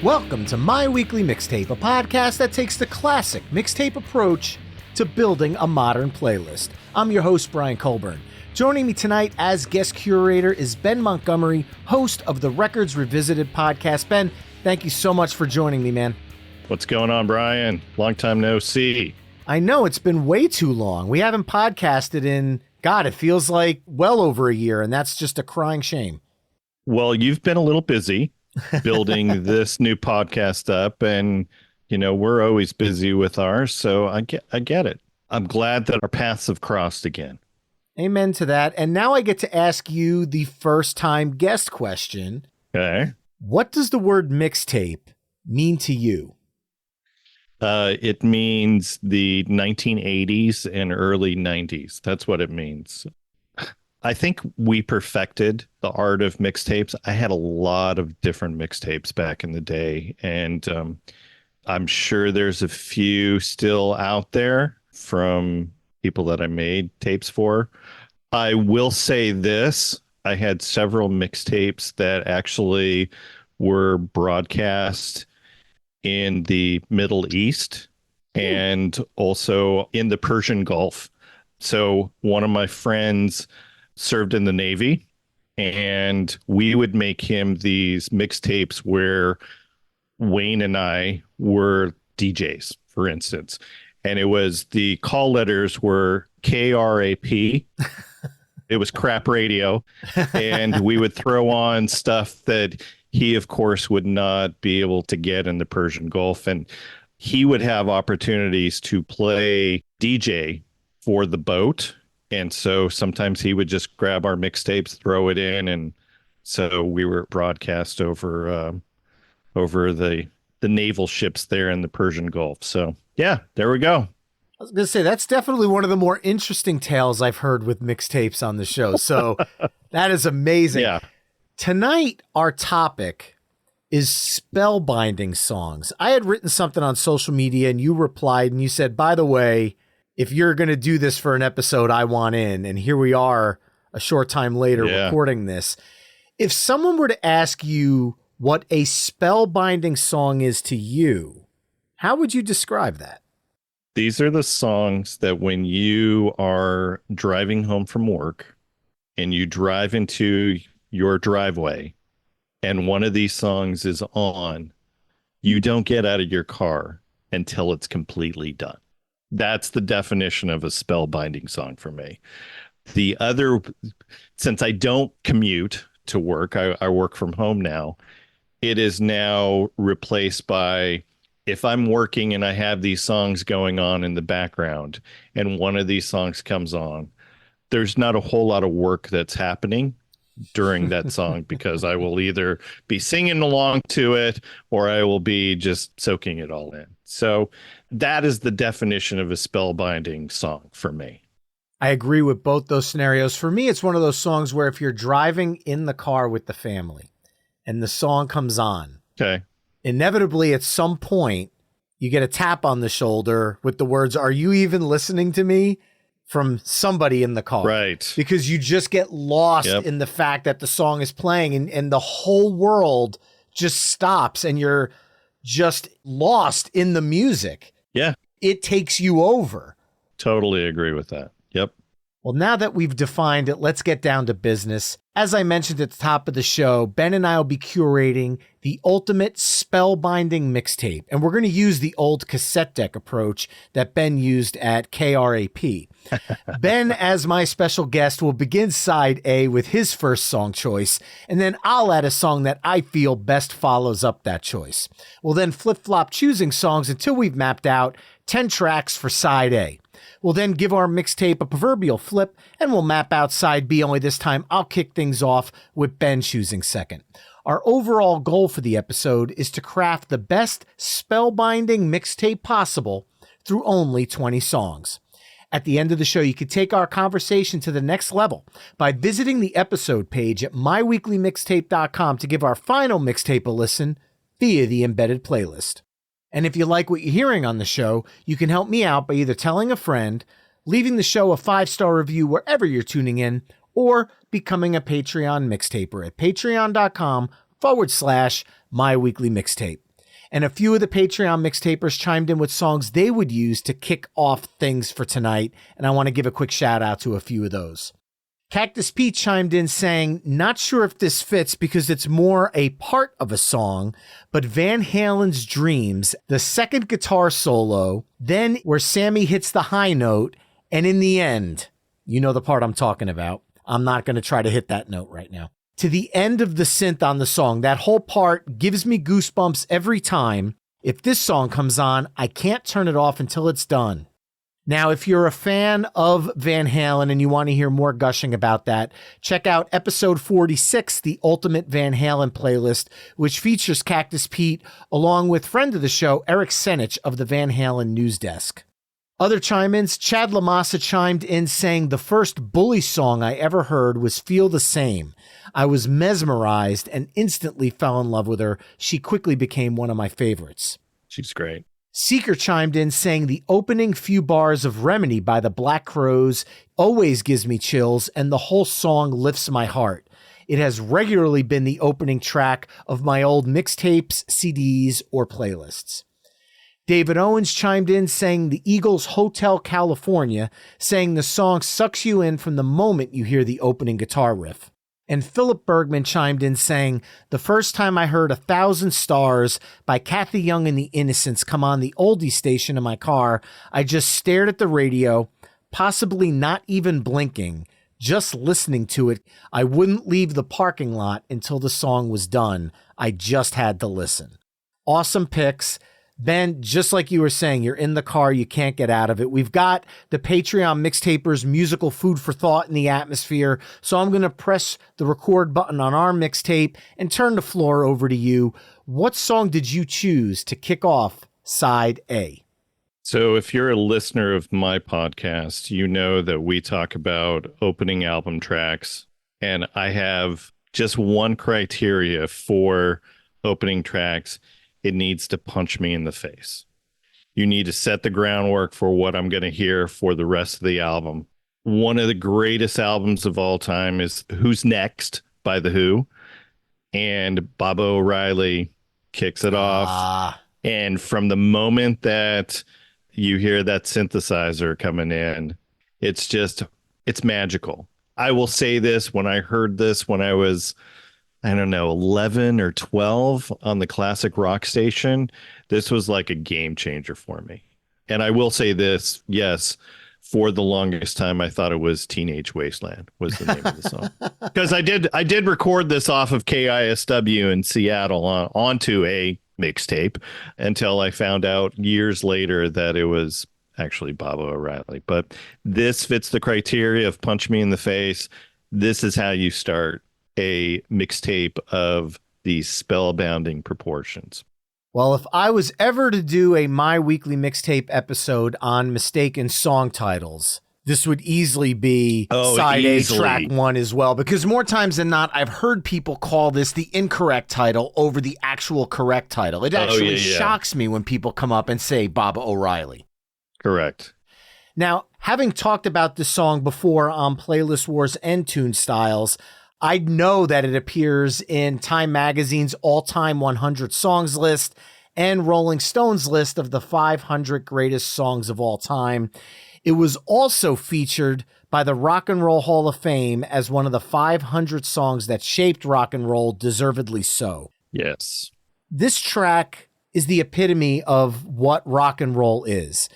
Welcome to My Weekly Mixtape, a podcast that takes the classic mixtape approach to building a modern playlist. I'm your host, Brian Colburn. Joining me tonight as guest curator is Ben Montgomery, host of the Records Revisited podcast. Ben, thank you so much for joining me, man. What's going on, Brian? Long time no see. I know, it's been way too long. We haven't podcasted in, God, it feels like well over a year, and that's just a crying shame. Well, you've been a little busy building this new podcast up, and we're always busy with ours, so I get it. I'm glad that our paths have crossed again. Amen to that. And now I get to ask you the first time guest question. Okay. What does the word mixtape mean to you? It means the 1980s and early 90s. That's what it means. I think we perfected the art of mixtapes. I had a lot of different mixtapes back in the day, and I'm sure there's a few still out there from people that I made tapes for. I will say this. I had several mixtapes that actually were broadcast in the Middle East and also in the Persian Gulf. So one of my friends served in the Navy, and we would make him these mixtapes where Wayne and I were DJs, for instance. And it was, the call letters were KRAP. It was crap radio. And we would throw on stuff that he, of course, would not be able to get in the Persian Gulf. And he would have opportunities to play DJ for the boat. And so sometimes he would just grab our mixtapes, throw it in. And so we were broadcast over the naval ships there in the Persian Gulf. So, yeah, there we go. I was going to say, that's definitely one of the more interesting tales I've heard with mixtapes on the show. So that is amazing. Yeah. Tonight, our topic is spellbinding songs. I had written something on social media and you replied and you said, by the way, if you're going to do this for an episode, I want in. And here we are a short time later recording this. If someone were to ask you what a spellbinding song is to you, how would you describe that? These are the songs that when you are driving home from work and you drive into your driveway and one of these songs is on, you don't get out of your car until it's completely done. That's the definition of a spellbinding song for me. The other, since I don't commute to work, I work from home now, it is now replaced by, if I'm working and I have these songs going on in the background and one of these songs comes on, there's not a whole lot of work that's happening during that song because I will either be singing along to it or I will be just soaking it all in. So that is the definition of a spellbinding song for me. I agree with both those scenarios. For me, it's one of those songs where if you're driving in the car with the family and the song comes on, okay, inevitably at some point you get a tap on the shoulder with the words, "Are you even listening to me?" from somebody in the car. Right. Because you just get lost in the fact that the song is playing and the whole world just stops and you're just lost in the music. Yeah. It takes you over. Totally agree with that. Yep. Well, now that we've defined it, let's get down to business. As I mentioned at the top of the show, Ben and I will be curating the ultimate spellbinding mixtape, and we're going to use the old cassette deck approach that Ben used at KRAP. Ben, as my special guest, will begin side A with his first song choice, and then I'll add a song that I feel best follows up that choice. We'll then flip-flop choosing songs until we've mapped out 10 tracks for side A. We'll then give our mixtape a proverbial flip, and we'll map out side B, only this time I'll kick things off with Ben choosing second. Our overall goal for the episode is to craft the best spellbinding mixtape possible through only 20 songs. At the end of the show, you can take our conversation to the next level by visiting the episode page at myweeklymixtape.com to give our final mixtape a listen via the embedded playlist. And if you like what you're hearing on the show, you can help me out by either telling a friend, leaving the show a 5-star review wherever you're tuning in, or becoming a Patreon mixtaper at patreon.com/myweeklymixtape. And a few of the Patreon mixtapers chimed in with songs they would use to kick off things for tonight. And I want to give a quick shout out to a few of those. Cactus Pete chimed in saying, not sure if this fits because it's more a part of a song, but Van Halen's Dreams, the second guitar solo, then where Sammy hits the high note, and in the end, you know the part I'm talking about. I'm not going to try to hit that note right now. To the end of the synth on the song, that whole part gives me goosebumps every time. If this song comes on, I can't turn it off until it's done. Now, if you're a fan of Van Halen and you want to hear more gushing about that, check out episode 46, the Ultimate Van Halen playlist, which features Cactus Pete along with friend of the show, Eric Senich of the Van Halen News Desk. Other chime-ins, Chad Lamassa chimed in saying the first Bully song I ever heard was Feel the Same. I was mesmerized and instantly fell in love with her. She quickly became one of my favorites. She's great. Seeker chimed in saying the opening few bars of Remedy by the Black Crowes always gives me chills and the whole song lifts my heart. It has regularly been the opening track of my old mixtapes, CDs, or playlists. David Owens chimed in saying the Eagles' Hotel California, saying the song sucks you in from the moment you hear the opening guitar riff. And Philip Bergman chimed in saying, the first time I heard 1,000 Stars by Kathy Young and the Innocents come on the oldie station in my car, I just stared at the radio, possibly not even blinking, just listening to it. I wouldn't leave the parking lot until the song was done. I just had to listen. Awesome picks. Ben, just like you were saying, you're in the car, you can't get out of it. We've got the Patreon mixtapers musical food for thought in the atmosphere, so I'm going to press the record button on our mixtape and turn the floor over to you. What song did you choose to kick off side A? So if you're a listener of my podcast, you know that we talk about opening album tracks, and I have just one criteria for opening tracks. It needs to punch me in the face. You need to set the groundwork for what I'm going to hear for the rest of the album. One of the greatest albums of all time is Who's Next by The Who. And Baba O'Reilly kicks it off. And from the moment that you hear that synthesizer coming in, it's magical. I will say this, when I heard this when I was, I don't know, 11 or 12 on the classic rock station, this was like a game changer for me. And I will say this, yes, for the longest time, I thought it was Teenage Wasteland was the name of the song. Because I did record this off of KISW in Seattle onto a mixtape until I found out years later that it was actually Baba O'Reilly. But this fits the criteria of punch me in the face. This is how you start a mixtape of these spellbounding proportions. Well, if I was ever to do a My Weekly Mixtape episode on mistaken song titles, this would easily be side A, track 1 as well, because more times than not, I've heard people call this the incorrect title over the actual correct title. It actually shocks me when people come up and say Baba O'Reilly. Correct. Now, having talked about this song before on Playlist Wars and Tune Styles, I know that it appears in Time Magazine's all-time 100 songs list and Rolling Stone's list of the 500 greatest songs of all time. It was also featured by the Rock and Roll Hall of Fame as one of the 500 songs that shaped rock and roll, deservedly so. Yes. This track is the epitome of what rock and roll is.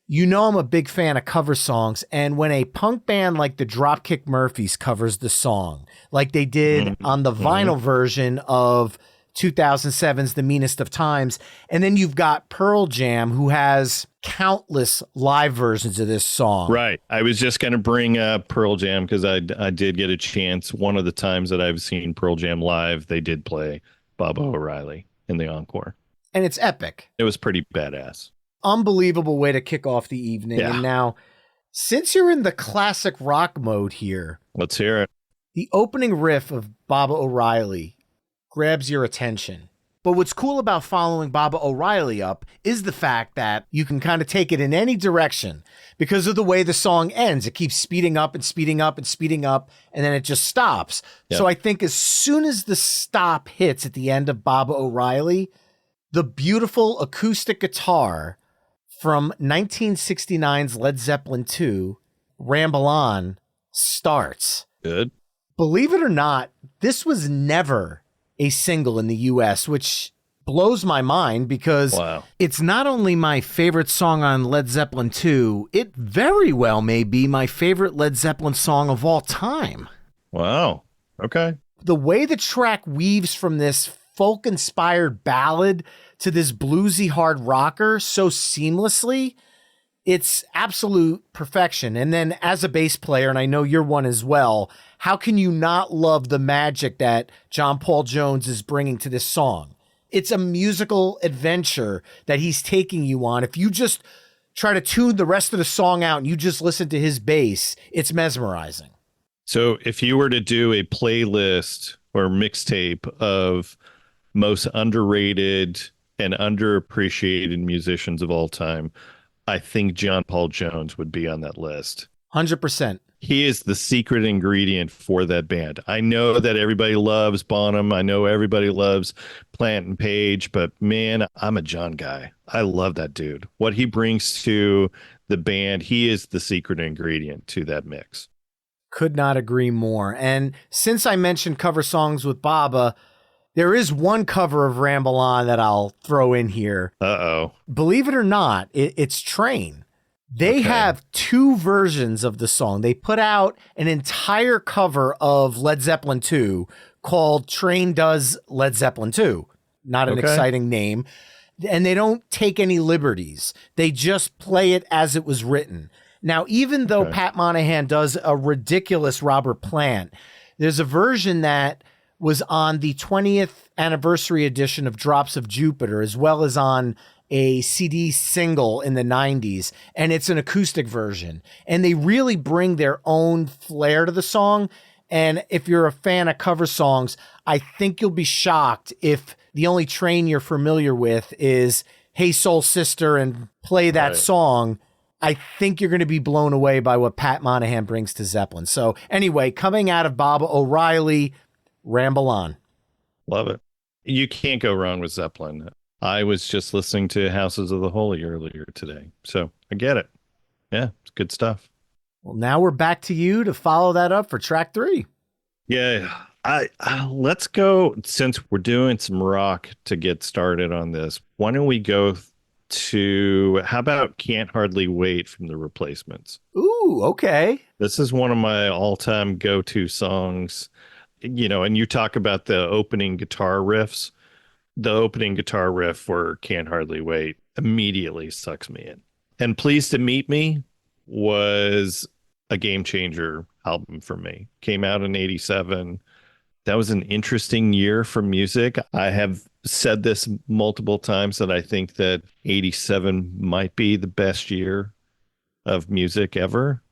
You know I'm a big fan of cover songs, and when a punk band like the Dropkick Murphys covers the song, like they did on the vinyl version of 2007's The Meanest of Times, and then you've got Pearl Jam, who has countless live versions of this song. Right. I was just going to bring up Pearl Jam because I did get a chance. One of the times that I've seen Pearl Jam live, they did play Baba O'Reilly in the encore. And it's epic. It was pretty badass. Unbelievable way to kick off the evening. Yeah. And now, since you're in the classic rock mode here, let's hear it. The opening riff of Baba O'Reilly grabs your attention. But what's cool about following Baba O'Reilly up is the fact that you can kind of take it in any direction because of the way the song ends. It keeps speeding up and speeding up and speeding up, and then it just stops. Yep. So I think as soon as the stop hits at the end of Baba O'Reilly, The beautiful acoustic guitar from 1969's Led Zeppelin II, Ramble On, starts. Good. Believe it or not, this was never a single in the US, which blows my mind because it's not only my favorite song on Led Zeppelin II, it very well may be my favorite Led Zeppelin song of all time. Wow. Okay. The way the track weaves from this folk-inspired ballad to this bluesy hard rocker so seamlessly, it's absolute perfection. And then as a bass player, and I know you're one as well, how can you not love the magic that John Paul Jones is bringing to this song? It's a musical adventure that he's taking you on. If you just try to tune the rest of the song out and you just listen to his bass, it's mesmerizing. So if you were to do a playlist or mixtape of most underrated and underappreciated musicians of all time, I think John Paul Jones would be on that list. 100%. He is the secret ingredient for that band. I know that everybody loves Bonham. I know everybody loves Plant and Page, but man, I'm a John guy. I love that dude. What he brings to the band, he is the secret ingredient to that mix. Could not agree more. And since I mentioned cover songs with Baba, there is one cover of Ramble On that I'll throw in here. Uh-oh. Believe it or not, it's Train. They have two versions of the song. They put out an entire cover of Led Zeppelin II called Train Does Led Zeppelin II. Not an exciting name. And they don't take any liberties. They just play it as it was written. Now, even though Pat Monahan does a ridiculous Robert Plant, there's a version that was on the 20th anniversary edition of Drops of Jupiter, as well as on a CD single in the 90s, and it's an acoustic version. And they really bring their own flair to the song. And if you're a fan of cover songs, I think you'll be shocked if the only Train you're familiar with is Hey Soul Sister and play that song. I think you're going to be blown away by what Pat Monahan brings to Zeppelin. So anyway, coming out of Baba O'Reilly, Ramble On. Love it. You can't go wrong with Zeppelin. I was just listening to Houses of the Holy earlier today, so I get it. Yeah, it's good stuff. Well, now we're back to you to follow that up for track 3. Yeah, let's go, since we're doing some rock to get started on this. Why don't we go to, how about Can't Hardly Wait from The Replacements? Ooh, okay. This is one of my all-time go-to songs. You know, and you talk about the opening guitar riffs. The opening guitar riff for Can't Hardly Wait immediately sucks me in. And Pleased to Meet Me was a game changer album for me. Came out in 87. That was an interesting year for music. I have said this multiple times that I think that 87 might be the best year of music ever.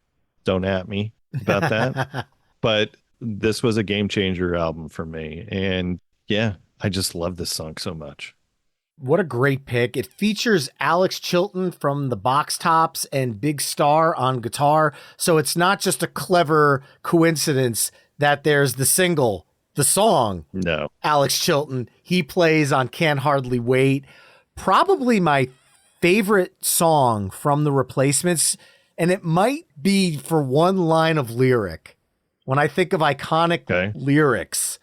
Don't at me about that. But this was a game changer album for me. And yeah, I just love this song so much. What a great pick. It features Alex Chilton from the Box Tops and Big Star on guitar. So it's not just a clever coincidence that there's the single, the song. No. Alex Chilton, he plays on Can't Hardly Wait. Probably my favorite song from The Replacements. And it might be for one line of lyric. When I think of iconic lyrics,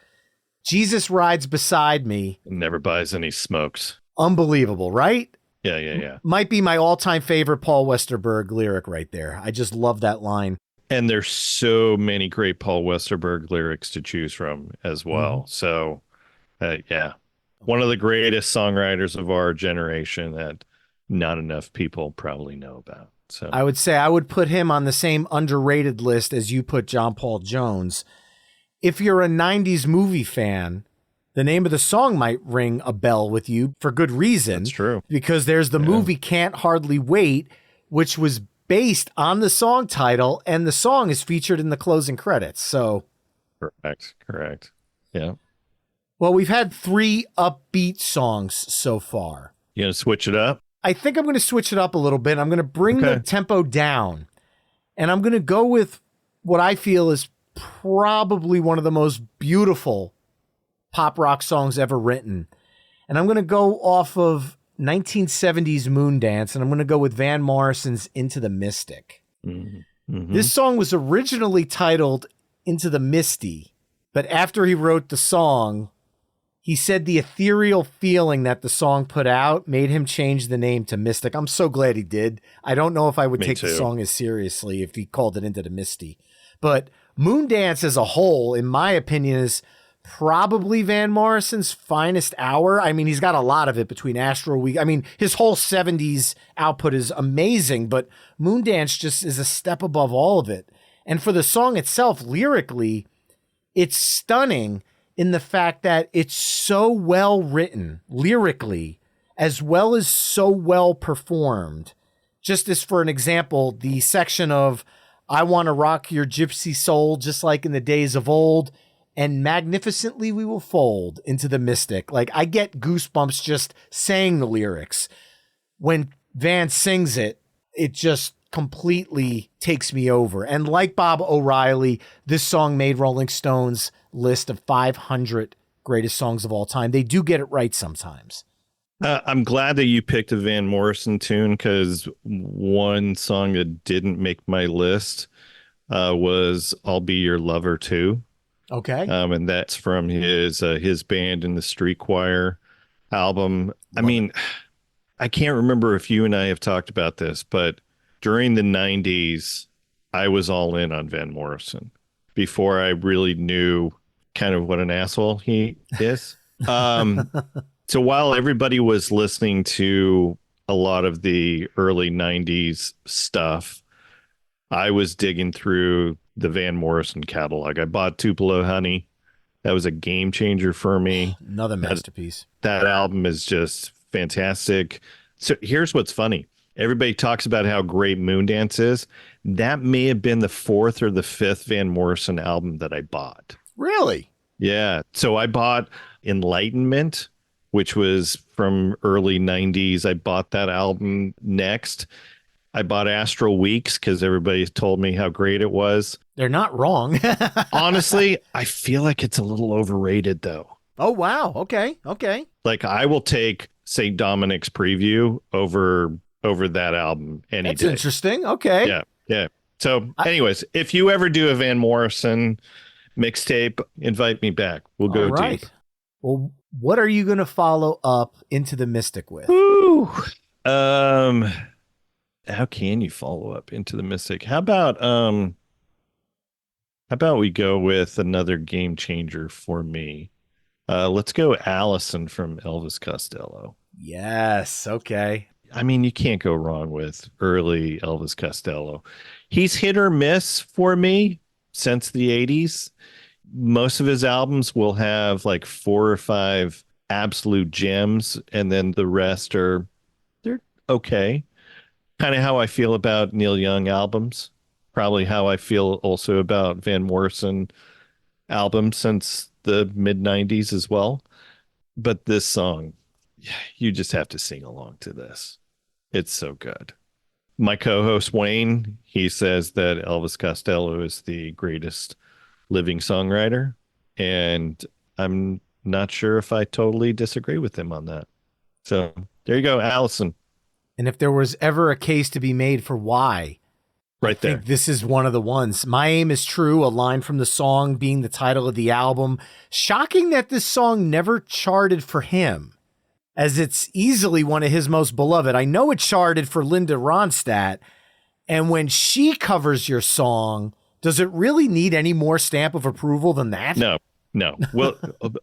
Jesus rides beside me. Never buys any smokes. Unbelievable, right? Yeah. Might be my all-time favorite Paul Westerberg lyric right there. I just love that line. And there's so many great Paul Westerberg lyrics to choose from as well. So, yeah, one of the greatest songwriters of our generation that not enough people probably know about. So I would say I would put him on the same underrated list as you put John Paul Jones. If you're a 90s movie fan, the name of the song might ring a bell with you for good reason. That's true. Because there's the movie Can't Hardly Wait, which was based on the song title, and the song is featured in the closing credits. So correct. Yeah. Well, we've had 3 upbeat songs so far. You gonna switch it up? I think I'm going to switch it up a little bit. I'm going to bring the tempo down, and I'm going to go with what I feel is probably one of the most beautiful pop rock songs ever written. And I'm going to go off of 1970s Moondance, and I'm going to go with Van Morrison's Into the Mystic. Mm-hmm. This song was originally titled Into the Misty, but after he wrote the song, he said the ethereal feeling that the song put out made him change the name to Mystic. I'm so glad he did. I don't know if I would take the song as seriously if he called it Into the Misty. But Moondance as a whole, in my opinion, is probably Van Morrison's finest hour. I mean, he's got a lot of it between Astro Week. I mean, his whole 70s output is amazing, but Moondance just is a step above all of it. And for the song itself, lyrically, it's stunning in the fact that it's so well written lyrically, as well as so well performed. Just as for an example, the section of I want to rock your gypsy soul just like in the days of old, and magnificently we will fold into the mystic. Like, I get goosebumps just saying the lyrics. When Van sings it, it just completely takes me over. And like Bob O'Reilly, this song made Rolling Stone's list of 500 greatest songs of all time. They do get it right sometimes. I'm glad that you picked a Van Morrison tune, because one song that didn't make my list was I'll Be Your Lover Too. Okay. And that's from his band in the Street Choir album. I mean, I can't remember if you and I have talked about this, but during the 90s, I was all in on Van Morrison before I really knew kind of what an asshole he is. So while everybody was listening to a lot of the early 90s stuff, I was digging through the Van Morrison catalog. I bought Tupelo Honey. That was a game changer for me. Another masterpiece. That album is just fantastic. So here's what's funny. Everybody talks about how great Moondance is. That may have been the fourth or the fifth Van Morrison album that I bought. Really? Yeah. So I bought Enlightenment, which was from early 90s. I bought that album next. I bought Astral Weeks because everybody told me how great it was. They're not wrong. Honestly, I feel like it's a little overrated, though. Oh, wow. Okay. Like, I will take St. Dominic's Preview over that album any That's day. interesting. Okay. Yeah. So anyways, if you ever do a Van Morrison mixtape, invite me back. We'll go deep. Well, what are you going to follow up Into the Mystic with? Woo. How can you follow up Into the Mystic? How about we go with another game changer for me? Let's go Allison from Elvis Costello. Yes. Okay. I mean, you can't go wrong with early Elvis Costello. He's hit or miss for me since the 80s. Most of his albums will have like 4 or 5 absolute gems, and then the rest they're okay. Kind of how I feel about Neil Young albums. Probably how I feel also about Van Morrison albums since the mid 90s as well. But this song, you just have to sing along to this. It's so good. My co-host Wayne, he says that Elvis Costello is the greatest living songwriter, and I'm not sure if I totally disagree with him on that. So there you go, Allison. And if there was ever a case to be made for why, right there, I think this is one of the ones. My Aim is True, a line from the song being the title of the album. Shocking that this song never charted for him, as it's easily one of his most beloved. I know it charted for Linda Ronstadt, and when she covers your song, does it really need any more stamp of approval than that? No. Well,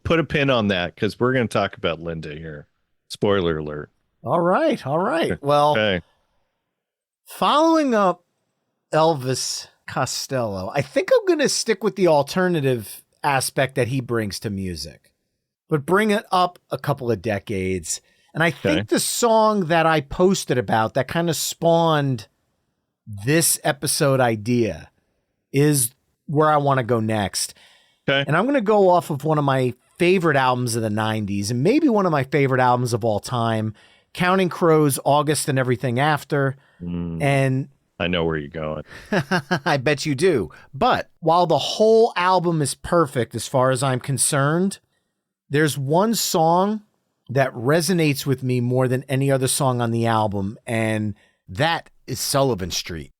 put a pin on that, because we're going to talk about Linda here. Spoiler alert. All right. Well, okay. Following up Elvis Costello, I think I'm going to stick with the alternative aspect that he brings to music, but bring it up a couple of decades. And I think the song that I posted about that kind of spawned this episode idea is where I want to go next. Okay. And I'm going to go off of one of my favorite albums of the 90s, and maybe one of my favorite albums of all time, Counting Crows, August and Everything After. And I know where you're going. I bet you do. But while the whole album is perfect as far as I'm concerned, there's one song that resonates with me more than any other song on the album, and that is Sullivan Street.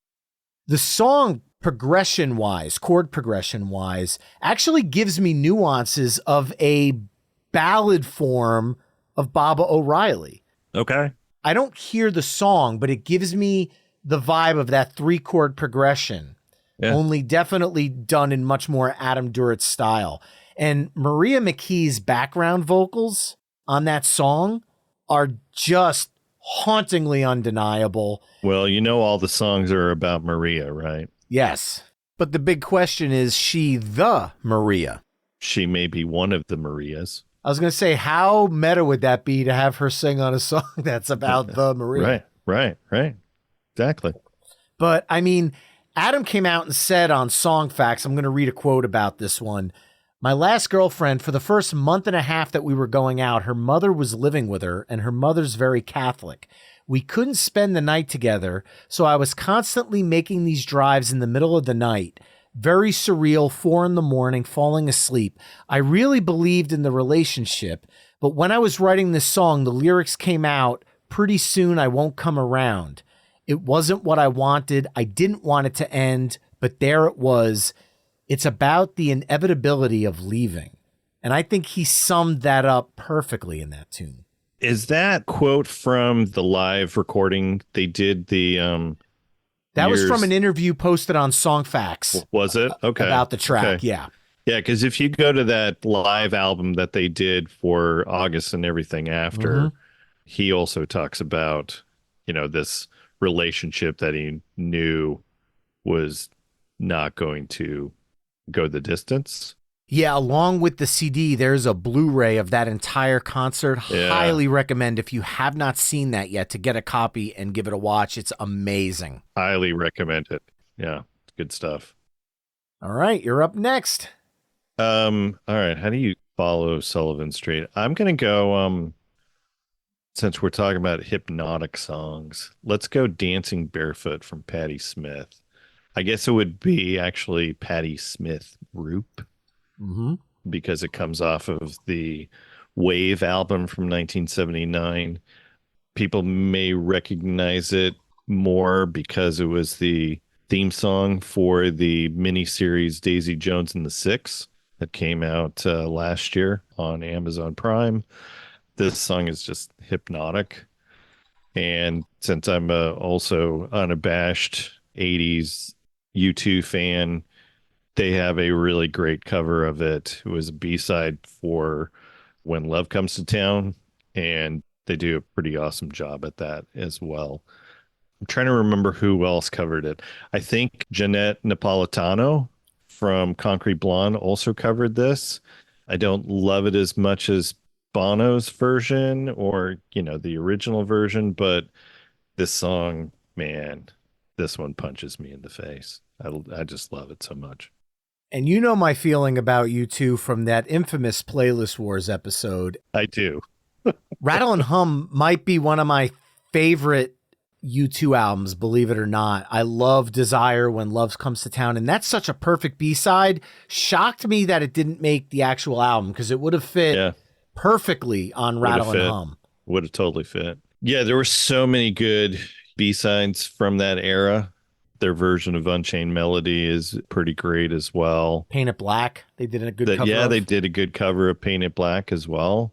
The song progression-wise, chord progression-wise, actually gives me nuances of a ballad form of Baba O'Reilly. Okay. I don't hear the song, but it gives me the vibe of that 3-chord progression, only definitely done in much more Adam Duritz style. And Maria McKee's background vocals on that song are just hauntingly undeniable. Well, you know all the songs are about Maria, right? Yes. But the big question is she the Maria? She may be one of the Marias. I was going to say, how meta would that be to have her sing on a song that's about the Maria? Right. Exactly. But I mean, Adam came out and said on Song Facts, I'm going to read a quote about this one. My last girlfriend, for the first month and a half that we were going out, her mother was living with her, and her mother's very Catholic. We couldn't spend the night together, so I was constantly making these drives in the middle of the night. Very surreal, 4 a.m, falling asleep. I really believed in the relationship, but when I was writing this song, the lyrics came out, pretty soon I won't come around. It wasn't what I wanted. I didn't want it to end, but there it was. It's about the inevitability of leaving. And I think he summed that up perfectly in that tune. Is that quote from the live recording they did that was from an interview posted on Song Facts. Was it? Okay. About the track, okay. Yeah. Yeah, because if you go to that live album that they did for August and everything after, he also talks about, this relationship that he knew was not going to go the distance. Yeah, along with the CD, there's a Blu-ray of that entire concert. Yeah. Highly recommend, if you have not seen that yet, to get a copy and give it a watch. It's amazing. Highly recommend it. Yeah, good stuff. All right, you're up next. All right, how do you follow Sullivan Street? I'm going to go, since we're talking about hypnotic songs, let's go Dancing Barefoot from Patti Smith. I guess it would be actually Patti Smith Group. Because it comes off of the Wave album from 1979. People may recognize it more because it was the theme song for the miniseries Daisy Jones and the Six that came out last year on Amazon Prime. This song is just hypnotic. And since I'm also unabashed 80s U2 fan, they have a really great cover of it. It was a B-side for When Love Comes to Town, and they do a pretty awesome job at that as well. I'm trying to remember who else covered it. I think Jeanette Napolitano from Concrete Blonde also covered this. I don't love it as much as Bono's version or, the original version, but this song, man, this one punches me in the face. I just love it so much. And you know my feeling about U2 from that infamous Playlist Wars episode. I do. Rattle and Hum might be one of my favorite U2 albums, believe it or not. I love Desire, When Love Comes to Town, and that's such a perfect B-side. Shocked me that it didn't make the actual album, because it would have fit perfectly on Rattle and Hum. Would have totally fit. Yeah, there were so many good B-sides from that era. Their version of Unchained Melody is pretty great as well. Paint It Black, they did a good cover. Yeah, they did a good cover of Paint It Black as well.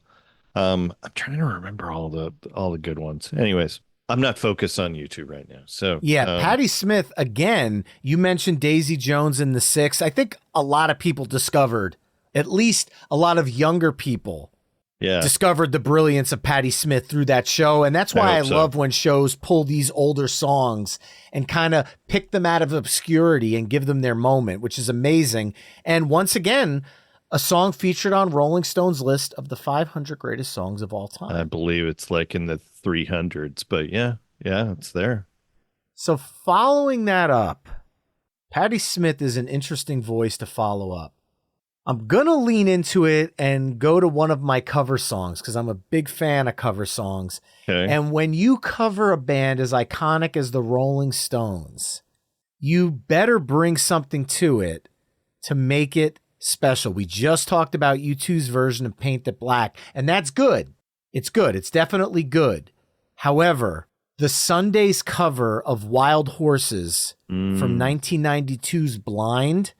I'm trying to remember all the good ones. Anyways, I'm not focused on U2 right now. So yeah, Patti Smith, again, you mentioned Daisy Jones and the Six. I think a lot of people discovered, at least a lot of younger people, discovered the brilliance of Patti Smith through that show. And that's why I love when shows pull these older songs and kind of pick them out of obscurity and give them their moment, which is amazing. And once again, a song featured on Rolling Stone's list of the 500 greatest songs of all time. I believe it's like in the 300s, but yeah, it's there. So following that up, Patti Smith is an interesting voice to follow up. I'm going to lean into it and go to one of my cover songs because I'm a big fan of cover songs. Okay. And when you cover a band as iconic as the Rolling Stones, you better bring something to it to make it special. We just talked about U2's version of Paint It Black, and that's good. It's good. It's definitely good. However, the Sundays cover of Wild Horses from 1992's Blind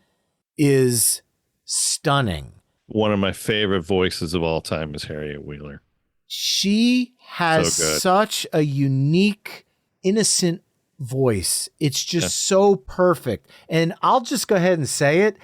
is stunning. One of my favorite voices of all time is Harriet Wheeler. She has such a unique, innocent voice. It's just so perfect. And I'll just go ahead and say it.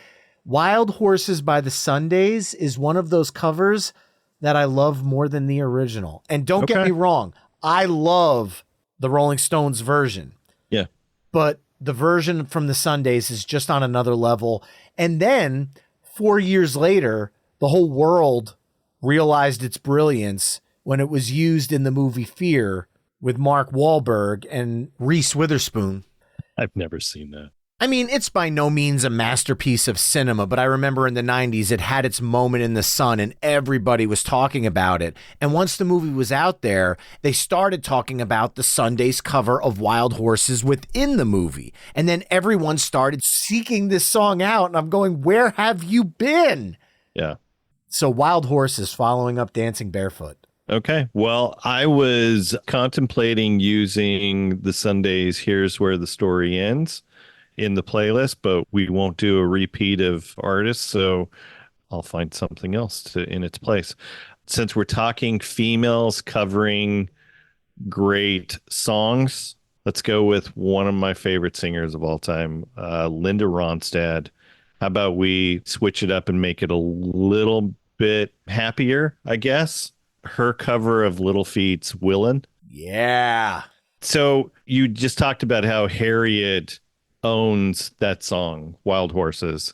Wild Horses by the Sundays is one of those covers that I love more than the original. And don't get me wrong, I love the Rolling Stones version. Yeah. But the version from the Sundays is just on another level. And then 4 years later, the whole world realized its brilliance when it was used in the movie Fear with Mark Wahlberg and Reese Witherspoon. I've never seen that. I mean, it's by no means a masterpiece of cinema, but I remember in the 90s, it had its moment in the sun and everybody was talking about it. And once the movie was out there, they started talking about the Sundays cover of Wild Horses within the movie. And then everyone started seeking this song out. And I'm going, where have you been? Yeah. So Wild Horses following up Dancing Barefoot. Okay. Well, I was contemplating using the Sundays Here's Where the Story Ends in the playlist, but we won't do a repeat of artists, so I'll find something else in its place. Since we're talking females covering great songs, let's go with one of my favorite singers of all time, Linda Ronstadt. How about we switch it up and make it a little bit happier, I guess? Her cover of Little Feat's Willin'. Yeah. So you just talked about how Harriet owns that song, Wild Horses.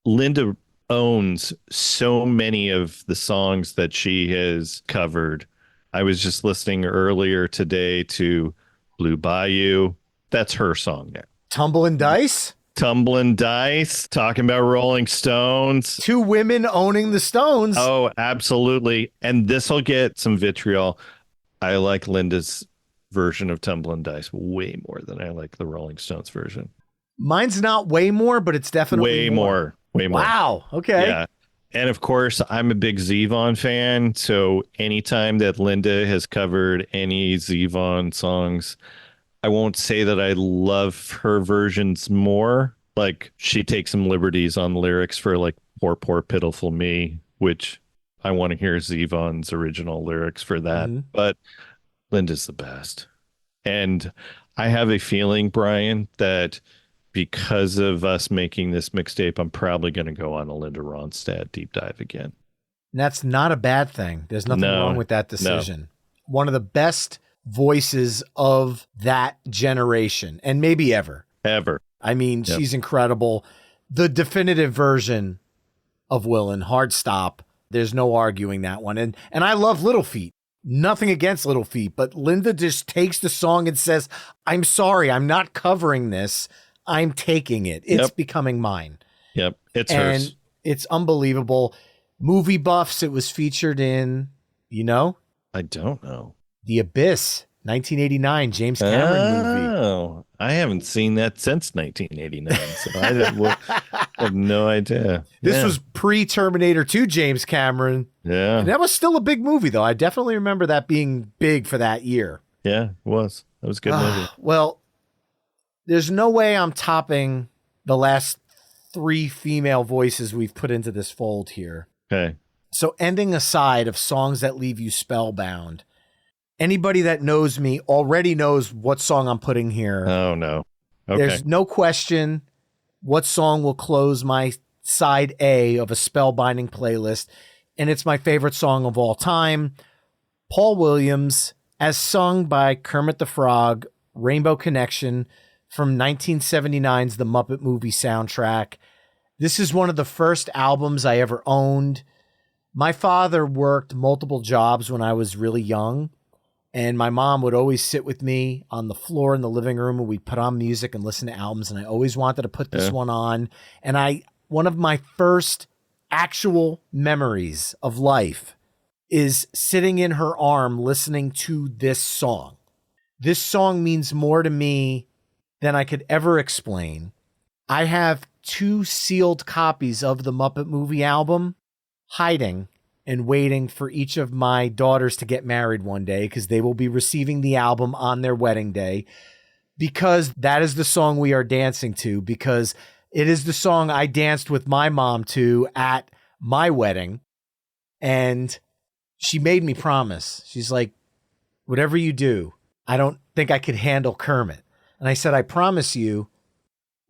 Linda owns so many of the songs that she has covered. I was just listening earlier today to Blue Bayou. That's her song now. Tumbling Dice? Tumbling Dice, talking about Rolling Stones. Two women owning the Stones. Oh, absolutely. And this will get some vitriol. I like Linda's version of Tumbling Dice way more than I like the Rolling Stones version. Mine's not way more, but it's definitely way more. Wow. Okay. Yeah. And of course, I'm a big Zevon fan. So anytime that Linda has covered any Zevon songs, I won't say that I love her versions more. Like, she takes some liberties on lyrics for like Poor, Poor, Pitiful Me, which I want to hear Zevon's original lyrics for that. Mm-hmm. But Linda's the best. And I have a feeling, Brian, that because of us making this mixtape, I'm probably going to go on a Linda Ronstadt deep dive again. And that's not a bad thing. There's nothing wrong with that decision. No. One of the best voices of that generation, and maybe ever. I mean, she's incredible. The definitive version of Willin', Hard Stop, there's no arguing that one. And I love Little Feat. Nothing against Little Feat, but Linda just takes the song and says, I'm sorry, I'm not covering this. I'm taking it. It's becoming mine. Yep, it's hers. And it's unbelievable. Movie buffs, it was featured in, you know? I don't know. The Abyss, 1989, James Cameron movie. Oh, I haven't seen that since 1989, so I have no idea. This was pre-Terminator 2 James Cameron. Yeah. And that was still a big movie, though. I definitely remember that being big for that year. Yeah, it was. That was a good movie. Well, there's no way I'm topping the last 3 female voices we've put into this fold here. Okay. So ending aside of songs that leave you spellbound, anybody that knows me already knows what song I'm putting here. Oh, no. Okay. There's no question what song will close my side A of a spellbinding playlist, and it's my favorite song of all time, Paul Williams, as sung by Kermit the Frog, Rainbow Connection, from 1979's The Muppet Movie soundtrack. This is one of the first albums I ever owned. My father worked multiple jobs when I was really young, and my mom would always sit with me on the floor in the living room, and we'd put on music and listen to albums, and I always wanted to put this one on. And one of my first actual memories of life is sitting in her arm listening to this song. This song means more to me than I could ever explain. I have 2 sealed copies of the Muppet Movie album hiding and waiting for each of my daughters to get married one day because they will be receiving the album on their wedding day, because that is the song we are dancing to, because it is the song I danced with my mom to at my wedding. And she made me promise. She's like, whatever you do, I don't think I could handle Kermit. And I said, I promise you,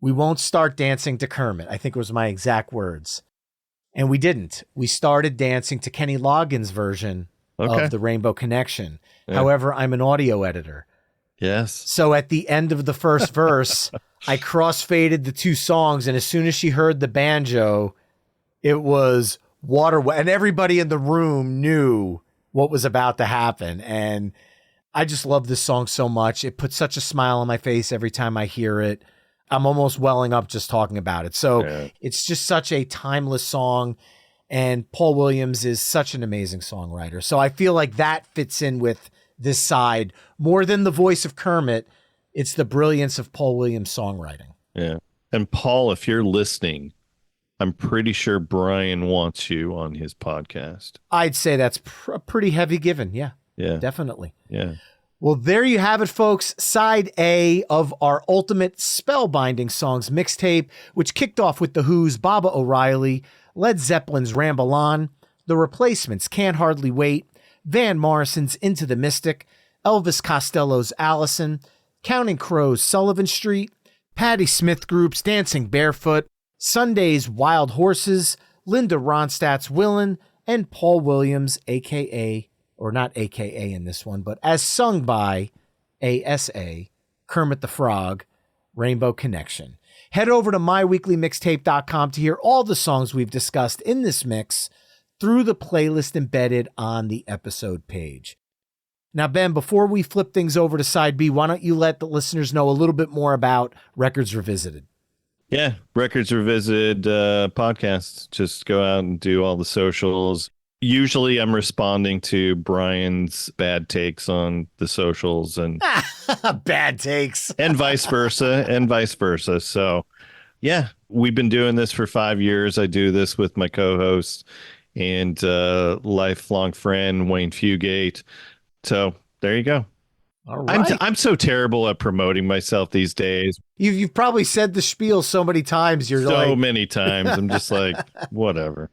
we won't start dancing to Kermit. I think it was my exact words. And we didn't. We started dancing to Kenny Loggins' version of the Rainbow Connection. Yeah. However, I'm an audio editor. Yes. So at the end of the first verse, I crossfaded the two songs. And as soon as she heard the banjo, it was water. And everybody in the room knew what was about to happen. And I just love this song so much. It puts such a smile on my face every time I hear it. I'm almost welling up just talking about it. So It's just such a timeless song. And Paul Williams is such an amazing songwriter. So I feel like that fits in with this side more than the voice of Kermit. It's the brilliance of Paul Williams' songwriting. Yeah. And Paul, if you're listening, I'm pretty sure Brian wants you on his podcast. I'd say that's a pretty heavy given. Yeah. Yeah. Definitely. Yeah. Well, there you have it, folks. Side A of our Ultimate Spellbinding Songs mixtape, which kicked off with The Who's Baba O'Reilly, Led Zeppelin's Ramble On, The Replacements' Can't Hardly Wait, Van Morrison's Into the Mystic, Elvis Costello's Allison, Counting Crows' Sullivan Street, Patti Smith Group's Dancing Barefoot, Sunday's Wild Horses, Linda Ronstadt's Willin', and Paul Williams, a.k.a., or not AKA in this one, but as sung by ASA, Kermit the Frog, Rainbow Connection. Head over to myweeklymixtape.com to hear all the songs we've discussed in this mix through the playlist embedded on the episode page. Now, Ben, before we flip things over to side B, why don't you let the listeners know a little bit more about Records Revisited? Yeah, Records Revisited podcasts. Just go out and do all the socials. Usually I'm responding to Brian's bad takes on the socials and bad takes and vice versa. So yeah, we've been doing this for 5 years. I do this with my co-host and lifelong friend, Wayne Fugate. So there you go. All right. I'm so terrible at promoting myself these days. You've probably said the spiel so many times. So many times. I'm just like, whatever.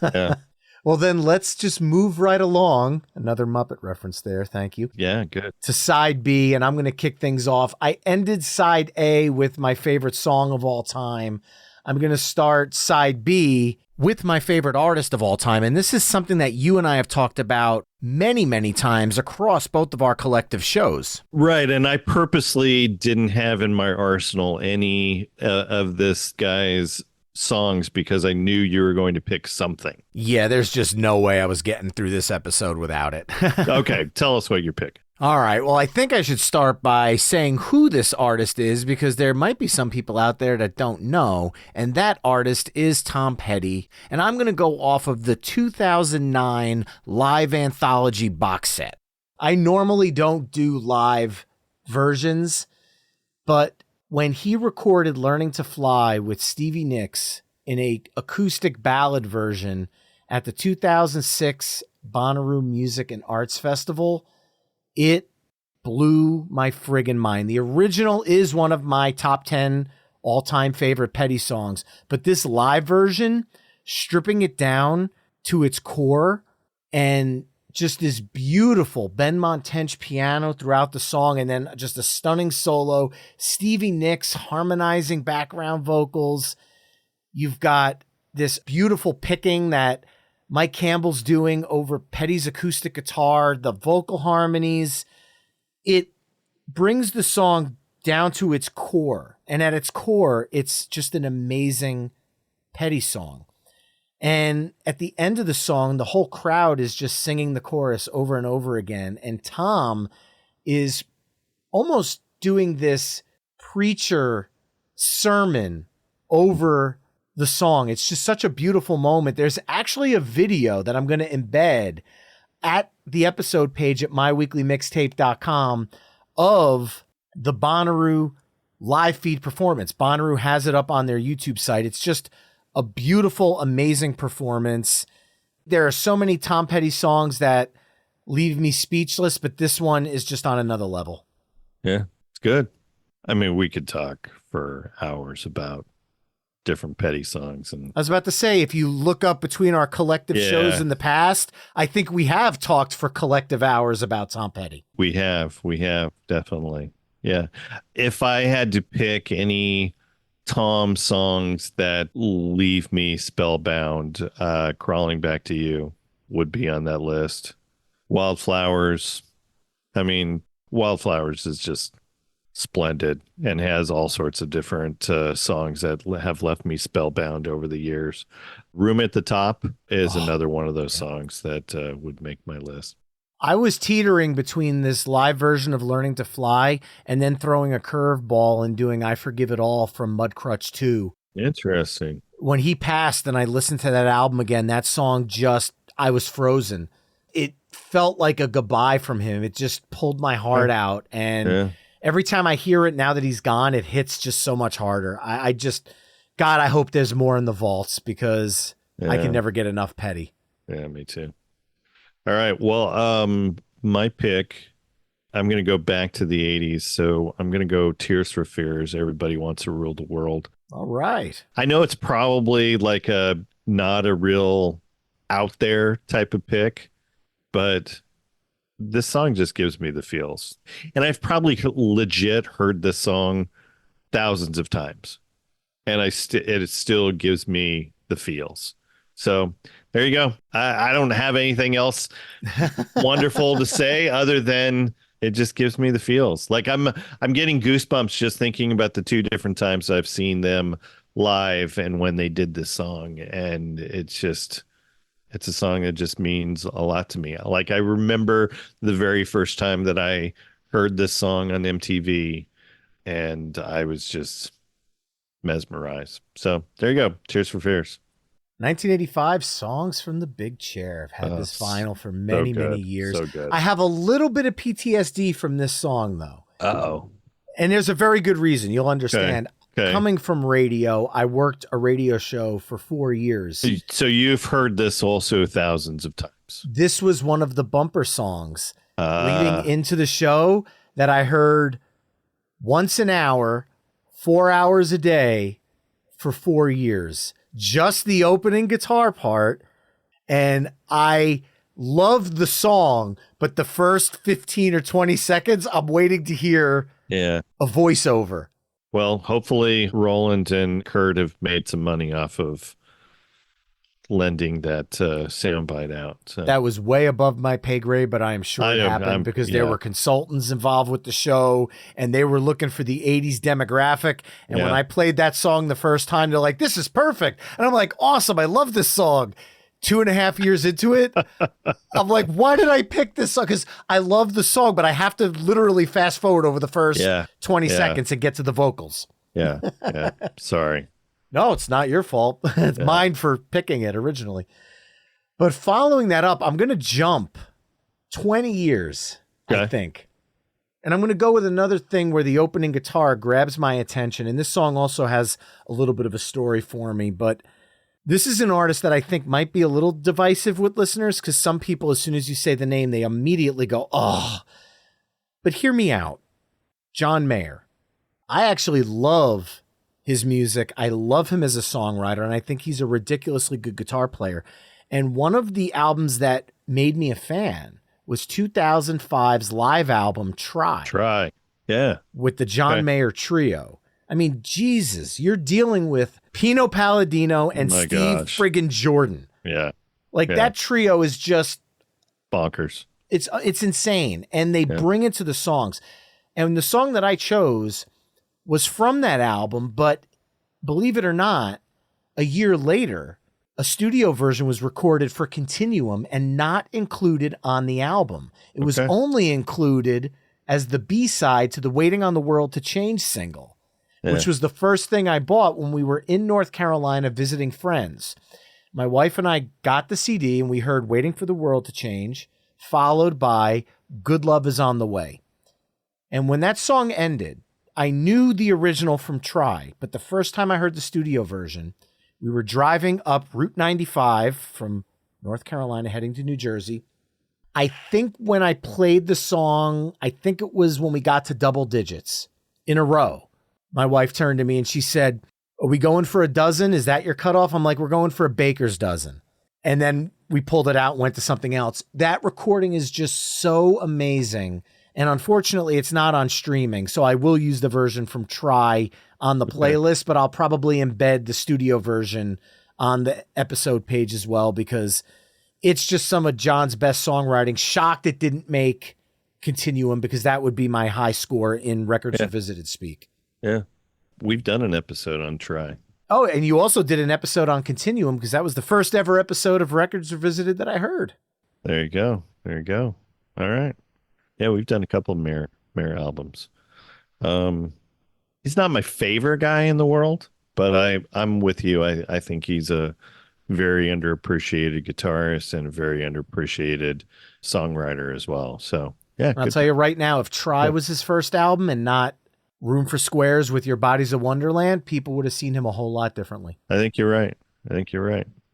Yeah. Well, then let's just move right along. Another Muppet reference there. Thank you. Yeah, good. To side B, and I'm going to kick things off. I ended side A with my favorite song of all time. I'm going to start side B with my favorite artist of all time. And this is something that you and I have talked about many, many times across both of our collective shows. Right. And I purposely didn't have in my arsenal any of this guy's songs because I knew you were going to pick something. Yeah, there's just no way I was getting through this episode without it. Okay, tell us what you pick. All right, well, I think I should start by saying who this artist is because there might be some people out there that don't know, and that artist is Tom Petty, and I'm going to go off of the 2009 Live Anthology box set. I normally don't do live versions, but when he recorded Learning to Fly with Stevie Nicks in a acoustic ballad version at the 2006 Bonnaroo Music and Arts Festival, it blew my friggin' mind. The original is one of my top 10 all-time favorite Petty songs, but this live version, stripping it down to its core and just this beautiful Benmont Tench piano throughout the song, and then just a stunning solo, Stevie Nicks harmonizing background vocals. You've got this beautiful picking that Mike Campbell's doing over Petty's acoustic guitar, the vocal harmonies. It brings the song down to its core, and at its core, it's just an amazing Petty song. And at the end of the song, the whole crowd is just singing the chorus over and over again. And Tom is almost doing this preacher sermon over the song. It's just such a beautiful moment. There's actually a video that I'm going to embed at the episode page at myweeklymixtape.com of the Bonnaroo live feed performance. Bonnaroo has it up on their YouTube site. It's just a beautiful, amazing performance. There are so many Tom Petty songs that leave me speechless, but this one is just on another level. Yeah, it's good. I mean, we could talk for hours about different Petty songs. And I was about to say, if you look up between our collective shows in the past, I think we have talked for collective hours about Tom Petty. We have definitely. Yeah. If I had to pick any Tom songs that leave me spellbound, Crawling Back to You would be on that list. Wildflowers. I mean, Wildflowers is just splendid and has all sorts of different songs that have left me spellbound over the years. Room at the Top is another one of those songs that would make my list. I was teetering between this live version of Learning to Fly and then throwing a curveball and doing I Forgive It All from Mudcrutch 2. Interesting. When he passed and I listened to that album again, that song I was frozen. It felt like a goodbye from him. It just pulled my heart out. And every time I hear it now that he's gone, it hits just so much harder. God, I hope there's more in the vaults because I can never get enough Petty. Yeah, me too. All right. Well, my pick, I'm going to go back to the 80s. So I'm going to go Tears for Fears. Everybody Wants to Rule the World. All right. I know it's probably like not a real out there type of pick, but this song just gives me the feels. And I've probably legit heard this song thousands of times. And it still gives me the feels. So there you go. I don't have anything else wonderful to say other than it just gives me the feels. Like I'm getting goosebumps just thinking about the two different times I've seen them live and when they did this song. And it's a song that just means a lot to me. Like I remember the very first time that I heard this song on MTV and I was just mesmerized. So there you go. Tears for Fears. 1985 Songs from the Big Chair. I've had this vinyl for many, many years. So good. I have a little bit of PTSD from this song, though. Uh-oh. And there's a very good reason. You'll understand. Okay. Coming from radio, I worked a radio show for 4 years. So you've heard this also thousands of times. This was one of the bumper songs leading into the show that I heard once an hour, 4 hours a day for 4 years. Just the opening guitar part. And I loved the song, but the first 15 or 20 seconds, I'm waiting to hear a voiceover. Well, hopefully Roland and Kurt have made some money off of lending that soundbite out. So. That was way above my pay grade, but I am sure it happened because there were consultants involved with the show and they were looking for the 80s demographic. And when I played that song the first time, they're like, this is perfect. And I'm like, awesome. I love this song. 2.5 years into it, I'm like, why did I pick this song? Because I love the song, but I have to literally fast forward over the first 20 seconds and get to the vocals. Yeah. Sorry. No, it's not your fault. It's mine for picking it originally. But following that up, I'm going to jump 20 years, I think. And I'm going to go with another thing where the opening guitar grabs my attention. And this song also has a little bit of a story for me. But this is an artist that I think might be a little divisive with listeners because some people, as soon as you say the name, they immediately go, oh. But hear me out. John Mayer. I actually love his music. I love him as a songwriter, and I think he's a ridiculously good guitar player. And one of the albums that made me a fan was 2005's live album, Try. Yeah. With the John Mayer Trio. I mean, Jesus, you're dealing with Pino Palladino and Steve friggin' Jordan. Yeah. Like that trio is just bonkers. It's insane. And they bring it to the songs. And the song that I chose was from that album, but believe it or not, a year later, a studio version was recorded for Continuum and not included on the album. It was only included as the B-side to the Waiting on the World to Change single, which was the first thing I bought when we were in North Carolina visiting friends. My wife and I got the CD and we heard Waiting for the World to Change, followed by Good Love Is on the Way. And when that song ended, I knew the original from Try, but the first time I heard the studio version, we were driving up Route 95 from North Carolina, heading to New Jersey. I think when I played the song, I think it was when we got to double digits in a row. My wife turned to me and she said, "Are we going for a dozen? Is that your cutoff?" I'm like, "We're going for a baker's dozen." And then we pulled it out and went to something else. That recording is just so amazing. And unfortunately, it's not on streaming. So I will use the version from Try on the playlist, but I'll probably embed the studio version on the episode page as well, because it's just some of John's best songwriting. Shocked it didn't make Continuum, because that would be my high score in Records Revisited speak. Yeah. We've done an episode on Try. Oh, and you also did an episode on Continuum, because that was the first ever episode of Records Revisited that I heard. There you go. There you go. All right. Yeah, we've done a couple of Mayer albums. He's not my favorite guy in the world, but I'm with you. I think he's a very underappreciated guitarist and a very underappreciated songwriter as well. So, yeah. I'll tell you right now, if Try was his first album and not Room for Squares with Your Bodies of Wonderland, people would have seen him a whole lot differently. I think you're right.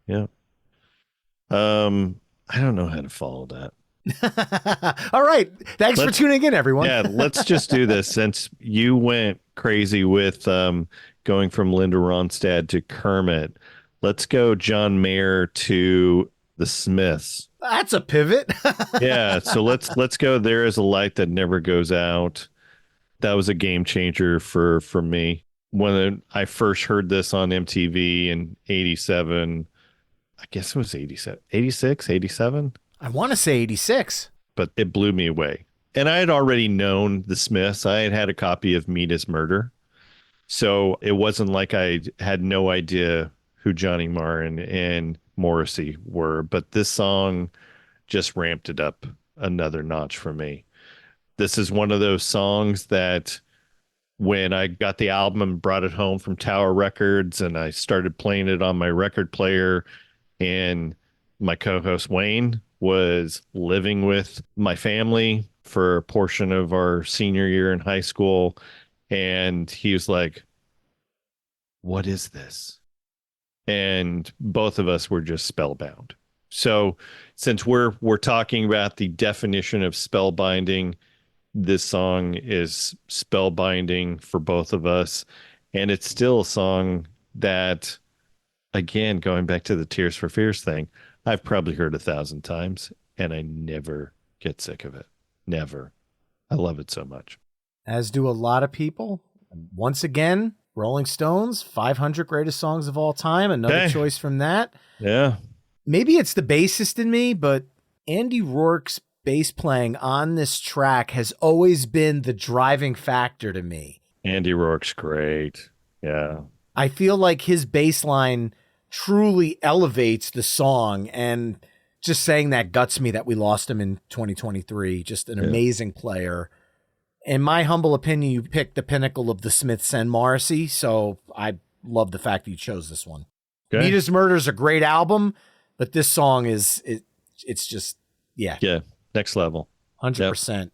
Yeah. I don't know how to follow that. All right. Thanks for tuning in, everyone. Yeah, let's just do this. Since you went crazy with going from Linda Ronstadt to Kermit, let's go John Mayer to the Smiths. That's a pivot. Yeah, so let's go There Is a Light That Never Goes Out. That was a game changer for me. When I first heard this on MTV in 87, I guess it was 87, 86, 87. I want to say 86. But it blew me away. And I had already known the Smiths. I had a copy of Meat is Murder. So it wasn't like I had no idea who Johnny Marr and Morrissey were. But this song just ramped it up another notch for me. This is one of those songs that when I got the album and brought it home from Tower Records and I started playing it on my record player, and my co-host Wayne was living with my family for a portion of our senior year in high school. And he was like, "What is this?" And both of us were just spellbound. So since we're talking about the definition of spellbinding, this song is spellbinding for both of us. And it's still a song that, again, going back to the Tears for Fears thing, I've probably heard 1,000 times and I never get sick of it. Never. I love it so much. As do a lot of people. Once again, Rolling Stones, 500 greatest songs of all time. Another choice from that. Yeah. Maybe it's the bassist in me, but Andy Rourke's bass playing on this track has always been the driving factor to me. Andy Rourke's great. Yeah. I feel like his bass line truly elevates the song, and just saying that guts me that we lost him in 2023. Just an amazing player. In my humble opinion, you picked the pinnacle of the Smiths and Morrissey, so I love the fact that you chose this one. Okay. Meat is Murder is a great album, but this song it's just, yeah. Yeah, next level. 100%. Yep.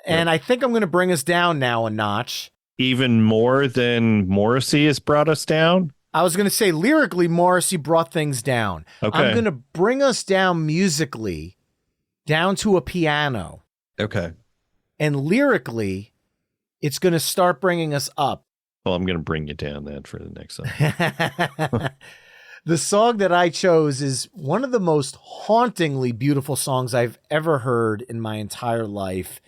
And I think I'm going to bring us down now a notch. Even more than Morrissey has brought us down? I was going to say lyrically, Morrissey brought things down. Okay. I'm going to bring us down musically, down to a piano. Okay. And lyrically, it's going to start bringing us up. Well, I'm going to bring you down then for the next song. The song that I chose is one of the most hauntingly beautiful songs I've ever heard in my entire life.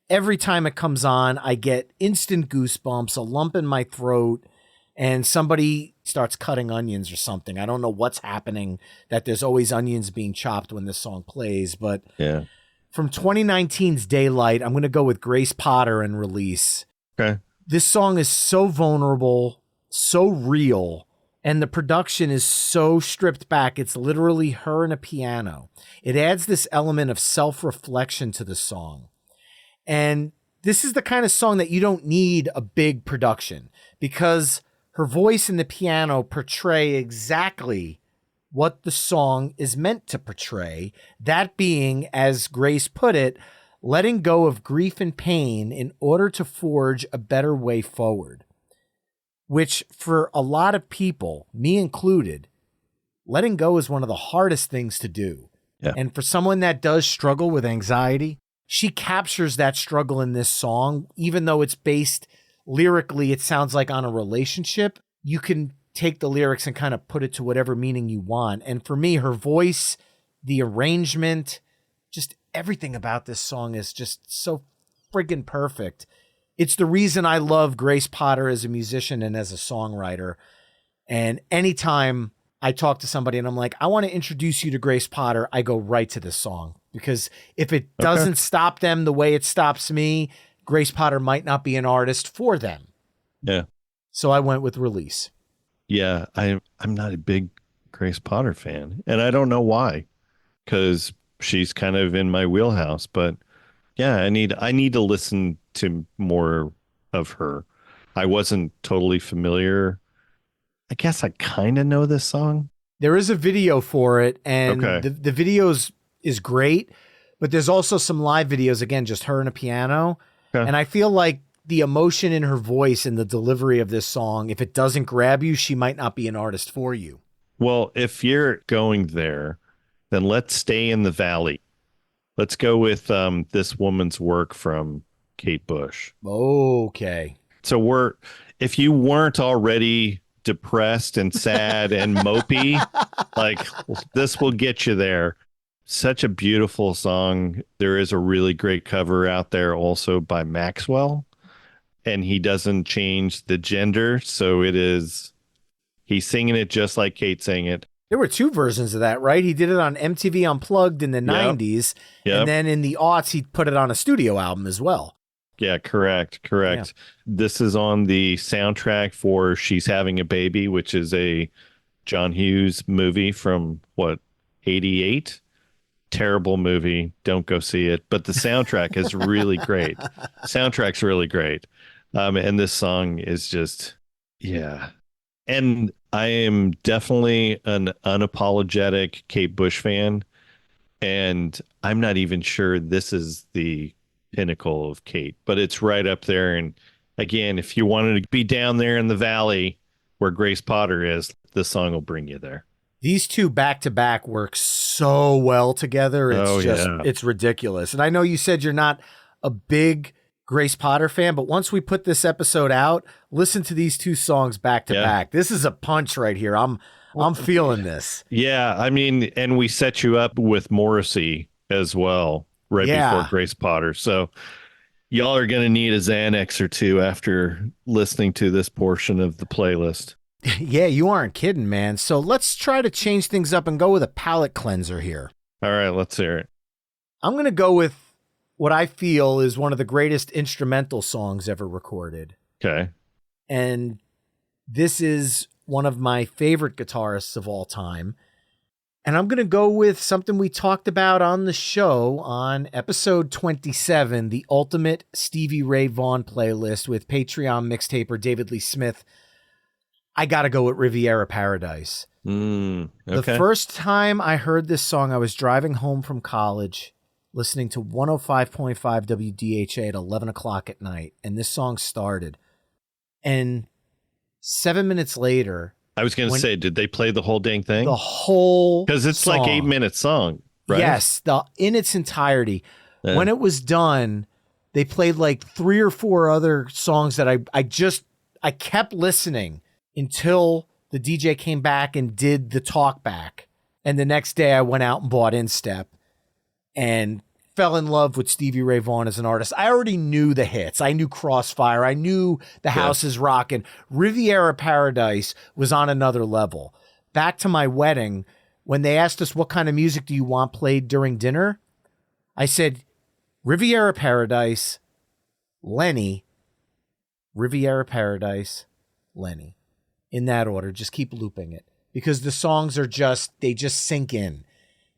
Every time it comes on, I get instant goosebumps, a lump in my throat, and somebody starts cutting onions or something. I don't know what's happening, that there's always onions being chopped when this song plays, but yeah. From 2019's Daylight, I'm going to go with Grace Potter and Release. Okay. This song is so vulnerable, so real, and the production is so stripped back. It's literally her and a piano. It adds this element of self-reflection to the song. And this is the kind of song that you don't need a big production, because her voice and the piano portray exactly what the song is meant to portray. That being, as Grace put it, letting go of grief and pain in order to forge a better way forward. Which, for a lot of people, me included, letting go is one of the hardest things to do. Yeah. And for someone that does struggle with anxiety, she captures that struggle in this song, even though it's based lyrically, it sounds like on a relationship. You can take the lyrics and kind of put it to whatever meaning you want. And for me, her voice, the arrangement, just everything about this song is just so friggin' perfect. It's the reason I love Grace Potter as a musician and as a songwriter. And anytime I talk to somebody and I'm like, I want to introduce you to Grace Potter, I go right to this song. Because if it doesn't stop them the way it stops me, Grace Potter might not be an artist for them. Yeah. So I went with Release. Yeah, I'm not a big Grace Potter fan, and I don't know why, because she's kind of in my wheelhouse. But yeah, I need to listen to more of her. I wasn't totally familiar. I guess I kind of know this song. There is a video for it, and the video is great, but there's also some live videos, again, just her and a piano. Okay. And I feel like the emotion in her voice and the delivery of this song, if it doesn't grab you, she might not be an artist for you. Well, if you're going there, then let's stay in the valley. Let's go with this woman's work from Kate Bush. Okay. So if you weren't already depressed and sad and mopey, like, this will get you there. Such a beautiful song. There is a really great cover out there also by Maxwell, and he doesn't change the gender, so he's singing it just like Kate sang it. There were two versions of that, right? He did it on MTV Unplugged in the 90s, and then in the aughts, he put it on a studio album as well. Yeah, correct. Yeah. This is on the soundtrack for She's Having a Baby, which is a John Hughes movie from, 88? Terrible movie. Don't go see it. But the soundtrack is really great. Soundtrack's really great. And this song is just, yeah. And I am definitely an unapologetic Kate Bush fan. And I'm not even sure this is the pinnacle of Kate, but it's right up there. And again, if you wanted to be down there in the valley where Grace Potter is, this song will bring you there. These two back to back work so well together. It's ridiculous. And I know you said you're not a big Grace Potter fan, but once we put this episode out, listen to these two songs back to back. This is a punch right here. I'm feeling this. Yeah, I mean, and we set you up with Morrissey as well before Grace Potter. So y'all are going to need a Xanax or two after listening to this portion of the playlist. Yeah, you aren't kidding, man. So let's try to change things up and go with a palate cleanser here. All right, let's hear it. I'm going to go with what I feel is one of the greatest instrumental songs ever recorded. Okay. And this is one of my favorite guitarists of all time. And I'm going to go with something we talked about on the show on episode 27, the ultimate Stevie Ray Vaughan playlist with Patreon mixtaper David Lee Smith. I got to go with Riviera Paradise. Okay. The first time I heard this song, I was driving home from college, listening to 105.5 WDHA at 11 o'clock at night, and this song started. And 7 minutes later... I was going to say, did they play the whole dang thing? The whole Because it's song. like 8-minute song, right? Yes, in its entirety. Yeah. When it was done, they played like 3 or 4 other songs that I kept listening until the DJ came back and did the talk back. And the next day I went out and bought Instep and fell in love with Stevie Ray Vaughan as an artist. I already knew the hits. I knew Crossfire. I knew The House is Rockin'. Riviera Paradise was on another level. Back to my wedding, when they asked us what kind of music do you want played during dinner, I said, Riviera Paradise, Lenny, Riviera Paradise, Lenny. In that order, just keep looping it because the songs they just sink in.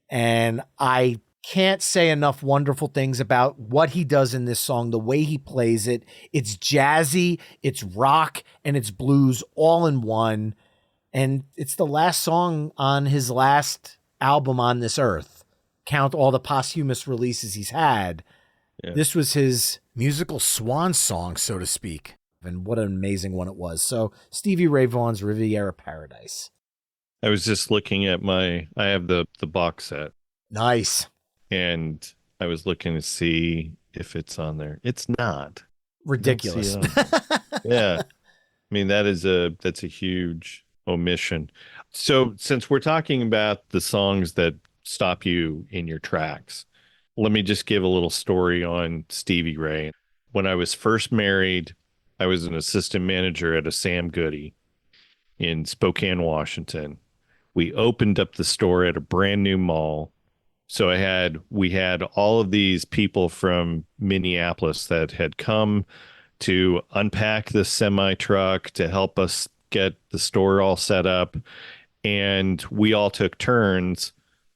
And I can't say enough wonderful things about what he does in this song, the way he plays it. It's jazzy, it's rock, and it's blues all in one. And it's the last song on his last album on this earth. Count all the posthumous releases he's had. Yeah. This was his musical swan song, so to speak. And what an amazing one it was. So Stevie Ray Vaughan's Riviera Paradise. I was just looking at I have the box set, Nice. and I was looking to see if it's on there. It's not. I don't see it Ridiculous. on there. Yeah. I mean, that's a huge omission. So since we're talking about the songs that stop you in your tracks, let me just give a little story on Stevie Ray. When I was first married, I was an assistant manager at a Sam Goody in Spokane, Washington. We opened up the store at a brand new mall. So we had all of these people from Minneapolis that had come to unpack the semi truck to help us get the store all set up. And we all took turns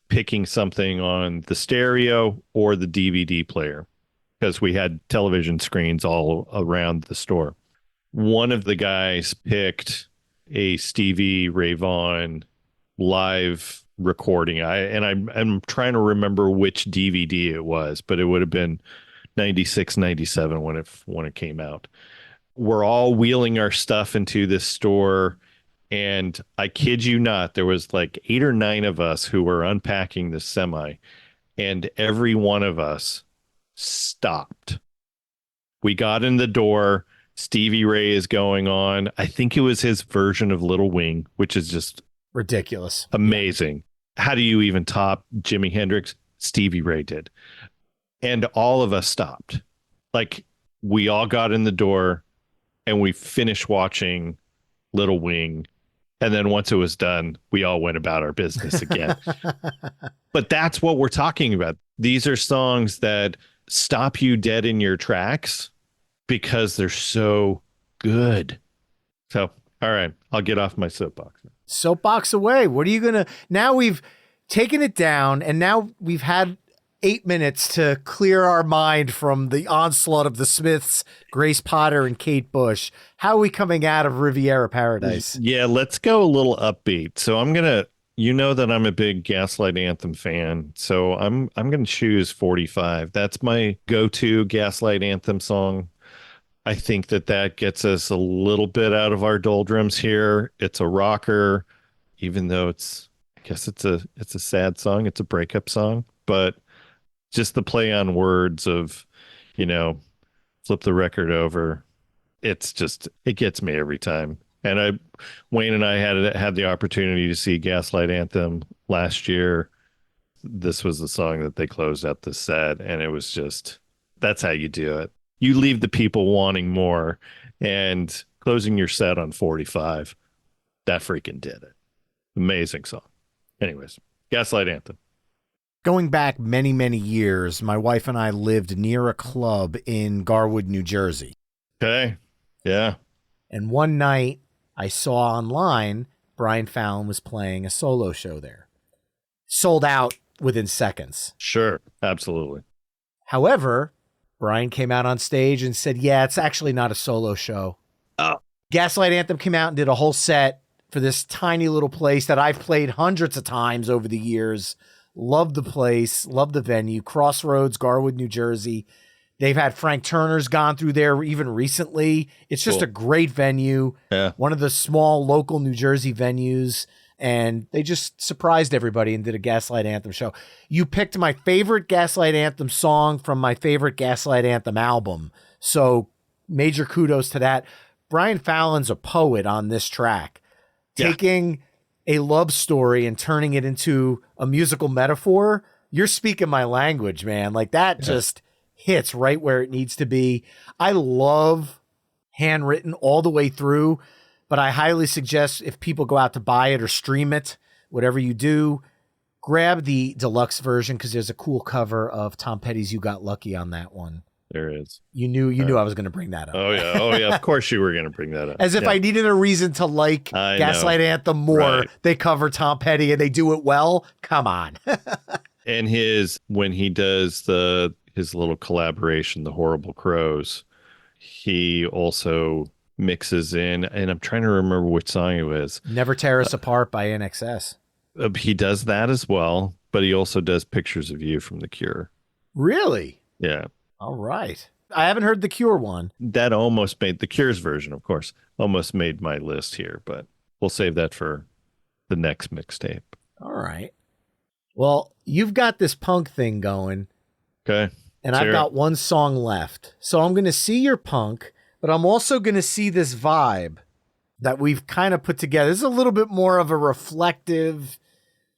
picking something on the stereo or the DVD player because we had television screens all around the store. One of the guys picked a Stevie Ray Vaughan live recording. I'm trying to remember which DVD it was, but it would have been 96, 97 when it came out. We're all wheeling our stuff into this store, and I kid you not, there was like 8 or 9 of us who were unpacking the semi, and every one of us stopped. We got in the door. Stevie Ray is going on. I think it was his version of Little Wing, which is just Ridiculous. amazing. How do you even top Jimi Hendrix? Stevie Ray did. And all of us stopped. Like, we all got in the door and we finished watching Little Wing. And then once it was done, we all went about our business again. But that's what we're talking about. These are songs that stop you dead in your tracks because they're so good. So, all right, I'll get off my soapbox. Soapbox away. What are you going to... Now we've taken it down, and now we've had 8 minutes to clear our mind from the onslaught of the Smiths, Grace Potter, and Kate Bush. How are we coming out of Riviera Paradise? Yeah, let's go a little upbeat. So I'm going to... You know that I'm a big Gaslight Anthem fan, so I'm going to choose 45. That's my go-to Gaslight Anthem song. I think that gets us a little bit out of our doldrums here. It's a rocker, even though I guess it's a sad song. It's a breakup song, but just the play on words of, flip the record over. It gets me every time. And Wayne and I had the opportunity to see Gaslight Anthem last year. This was the song that they closed out the set, and it was just, that's how you do it. You leave the people wanting more, and closing your set on 45, that freaking did it. Amazing song. Anyways, Gaslight Anthem. Going back many, many years, my wife and I lived near a club in Garwood, New Jersey. Okay. Yeah. And one night I saw online Brian Fallon was playing a solo show there. Sold out within seconds. Sure. Absolutely. However, Brian came out on stage and said, yeah, it's actually not a solo show. Oh. Gaslight Anthem came out and did a whole set for this tiny little place that I've played hundreds of times over the years. Love the place, love the venue. Crossroads, Garwood, New Jersey. They've had Frank Turner's gone through there even recently. It's just a great venue. Yeah. One of the small local New Jersey venues. And they just surprised everybody and did a Gaslight Anthem show. You picked my favorite Gaslight Anthem song from my favorite Gaslight Anthem album. So major kudos to that. Brian Fallon's a poet on this track. Taking a love story and turning it into a musical metaphor. You're speaking my language, man. Like that just hits right where it needs to be. I love Handwritten all the way through, but I highly suggest if people go out to buy it or stream it, whatever you do, grab the deluxe version because there's a cool cover of Tom Petty's You Got Lucky on that one. There is. You knew I was going to bring that up. Oh yeah. Of course you were going to bring that up. As if I needed a reson to like Gaslight Anthem more. Right. They cover Tom Petty and they do it well. Come on. And when he does his little collaboration, The Horrible Crows, he also mixes in, and I'm trying to remember which song it was. Never Tear Us Apart by NXS. He does that as well, but he also does Pictures of You from The Cure. Really? Yeah. All right. I haven't heard the Cure one. That almost made the Cure's version, of course, almost made my list here, but we'll save that for the next mixtape. All right. Well, you've got this punk thing going. Okay. And I've got one song left. So I'm going to see your punk, but I'm also going to see this vibe that we've kind of put together. This is a little bit more of a reflective,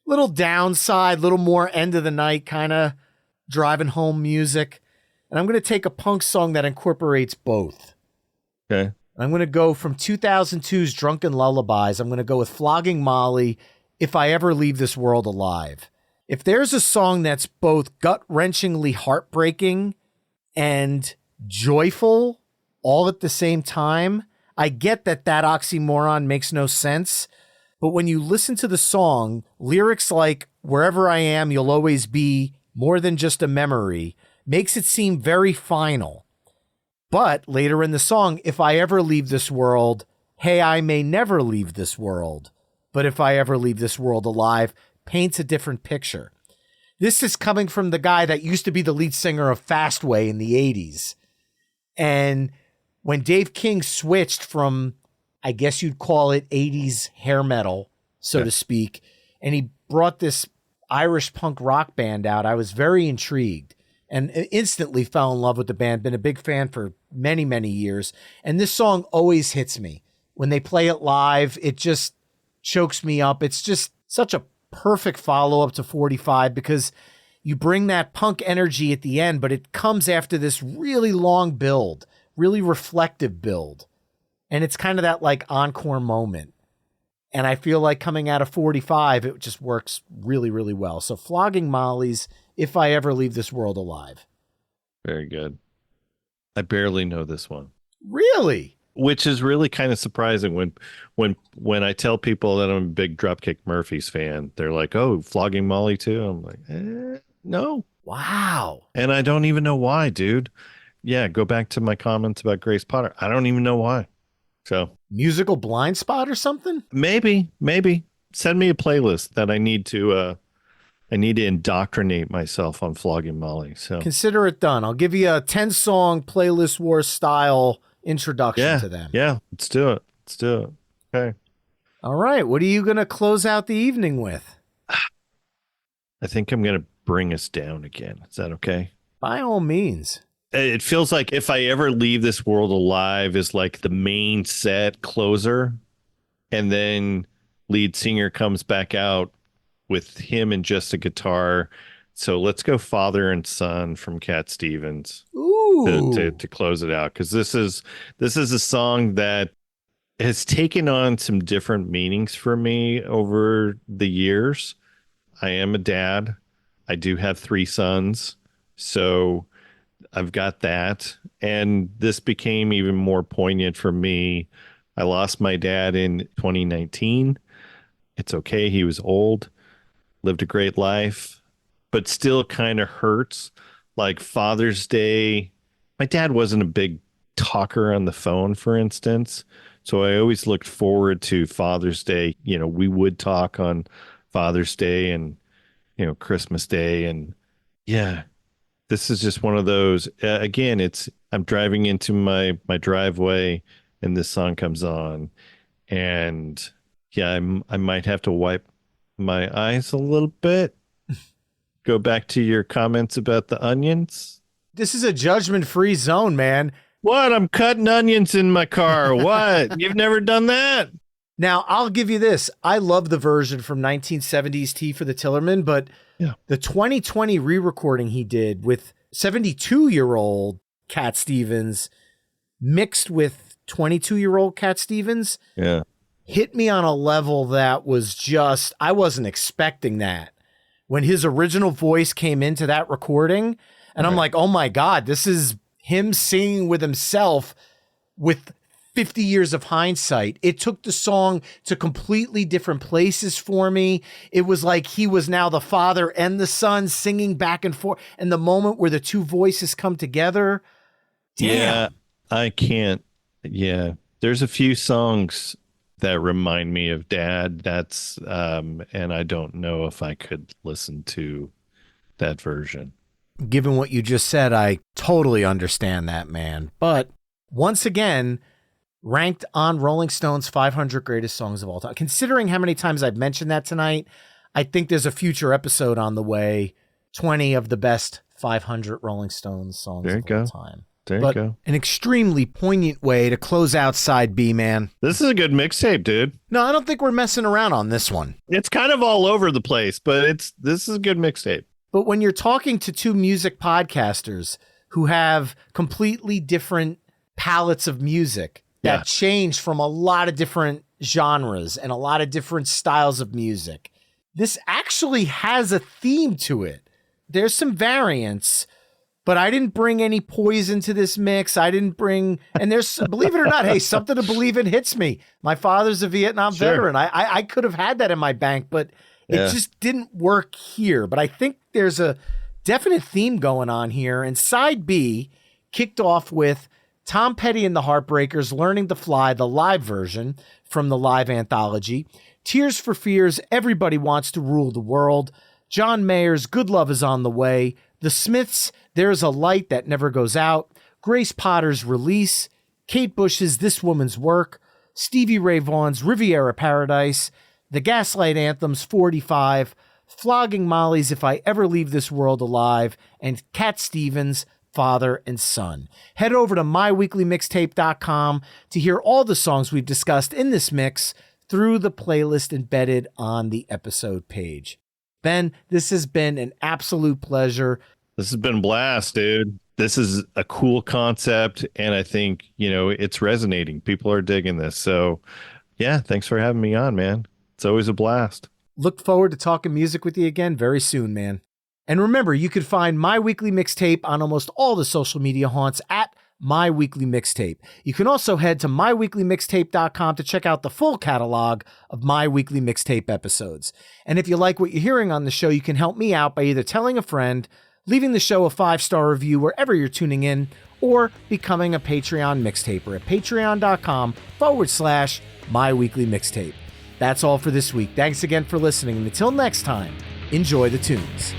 little downside, little more end of the night kind of driving home music. And I'm going to take a punk song that incorporates both. Okay. I'm going to go from 2002's Drunken Lullabies. I'm going to go with Flogging Molly, If I Ever Leave This World Alive. If there's a song that's both gut-wrenchingly heartbreaking and joyful all at the same time, I get that oxymoron makes no sense. But when you listen to the song, lyrics like, wherever I am, you'll always be more than just a memory, makes it seem very final. But later in the song, if I ever leave this world, hey, I may never leave this world. But if I ever leave this world alive, paints a different picture. This is coming from the guy that used to be the lead singer of Fastway in the 80s. And when Dave King switched from, I guess you'd call it 80s hair metal, so to speak, and he brought this Irish punk rock band out, I was very intrigued and instantly fell in love with the band. Been a big fan for many, many years. And this song always hits me. When they play it live, it just chokes me up. It's just such a perfect follow-up to 45 because you bring that punk energy at the end, but it comes after this really long build, really reflective build. And it's kind of that like encore moment. And I feel like coming out of 45, it just works really, really well. So Flogging Molly's If I Ever Leave This World Alive. Very good. I barely know this one. Really? Which is really kind of surprising when I tell people that I'm a big Dropkick Murphys fan. They're like, "Oh, Flogging Molly too." I'm like, no. Wow. And I don't even know why, dude. Yeah, go back to my comments about Grace Potter. I don't even know why. So musical blind spot or something? Maybe send me a playlist that I need to indoctrinate myself on Flogging Molly. So consider it done. I'll give you a 10-song playlist war style introduction to them. Yeah, let's do it. Okay. All right. What are you going to close out the evening with? I think I'm going to bring us down again. Is that okay? By all means. It feels like If I Ever Leave This World Alive is like the main set closer, and then lead singer comes back out with him and just a guitar. So let's go Father and Son from Cat Stevens. Ooh. To close it out, because this is a song that has taken on some different meanings for me over the years. I am a dad. I do have 3 sons, so I've got that. And this became even more poignant for me. I lost my dad in 2019. It's okay. He was old, lived a great life, but still kind of hurts. Like Father's Day, my dad wasn't a big talker on the phone, for instance. So I always looked forward to Father's Day. You know, we would talk on Father's Day and, Christmas Day. And yeah, this is just one of those, again, I'm driving into my driveway and this song comes on, and yeah, I might have to wipe my eyes a little bit. Go back to your comments about the onions. This is a judgment-free zone, man. What? I'm cutting onions in my car. What? You've never done that? Now, I'll give you this. I love the version from 1970s Tea for the Tillerman, but the 2020 re-recording he did with 72-year-old Cat Stevens mixed with 22-year-old Cat Stevens hit me on a level that was just, I wasn't expecting that. When his original voice came into that recording, and I'm like, oh my God, this is him singing with himself with 50 years of hindsight. It took the song to completely different places for me. It was like he was now the father and the son singing back and forth. And the moment where the two voices come together. Damn. Yeah, I can't. Yeah, there's a few songs that remind me of Dad. That's, and I don't know if I could listen to that version. Given what you just said, I totally understand that, man. But once again, ranked on Rolling Stone's 500 greatest songs of all time. Considering how many times I've mentioned that tonight, I think there's a future episode on the way, 20 of the best 500 Rolling Stones songs of all time. There you go. An extremely poignant way to close out side B, man. This is a good mixtape, dude. No, I don't think we're messing around on this one. It's kind of all over the place, but this is a good mixtape. But when you're talking to two music podcasters who have completely different palettes of music that change from a lot of different genres and a lot of different styles of music, this actually has a theme to it. There's some variants, but I didn't bring any poison to this mix. I didn't bring, and there's, believe it or not, hey, something to believe in hits me. My father's a Vietnam veteran. I could have had that in my bank, but it just didn't work here. But I think there's a definite theme going on here. And side B kicked off with Tom Petty and the Heartbreakers, Learning to Fly, the live version from the live anthology. Tears for Fears, Everybody Wants to Rule the World. John Mayer's Good Love Is on the Way. The Smiths' There's a Light That Never Goes Out. Grace Potter's Release. Kate Bush's This Woman's Work. Stevie Ray Vaughan's Riviera Paradise. The Gaslight Anthem's 45. Flogging Molly's If I Ever Leave This World Alive. And Cat Stevens' Father and Son. Head over to myweeklymixtape.com to hear all the songs we've discussed in this mix through the playlist embedded on the episode page. Ben, this has been an absolute pleasure. This has been a blast, dude. This is a cool concept, and I think, it's resonating. People are digging this. So, yeah, thanks for having me on, man. It's always a blast. Look forward to talking music with you again very soon, man. And remember, you could find My Weekly Mixtape on almost all the social media haunts at My Weekly Mixtape. You can also head to myweeklymixtape.com to check out the full catalog of My Weekly Mixtape episodes. And if you like what you're hearing on the show, you can help me out by either telling a friend, leaving the show a 5-star review wherever you're tuning in, or becoming a Patreon mixtaper at patreon.com/My Weekly Mixtape. That's all for this week. Thanks again for listening. And until next time, enjoy the tunes.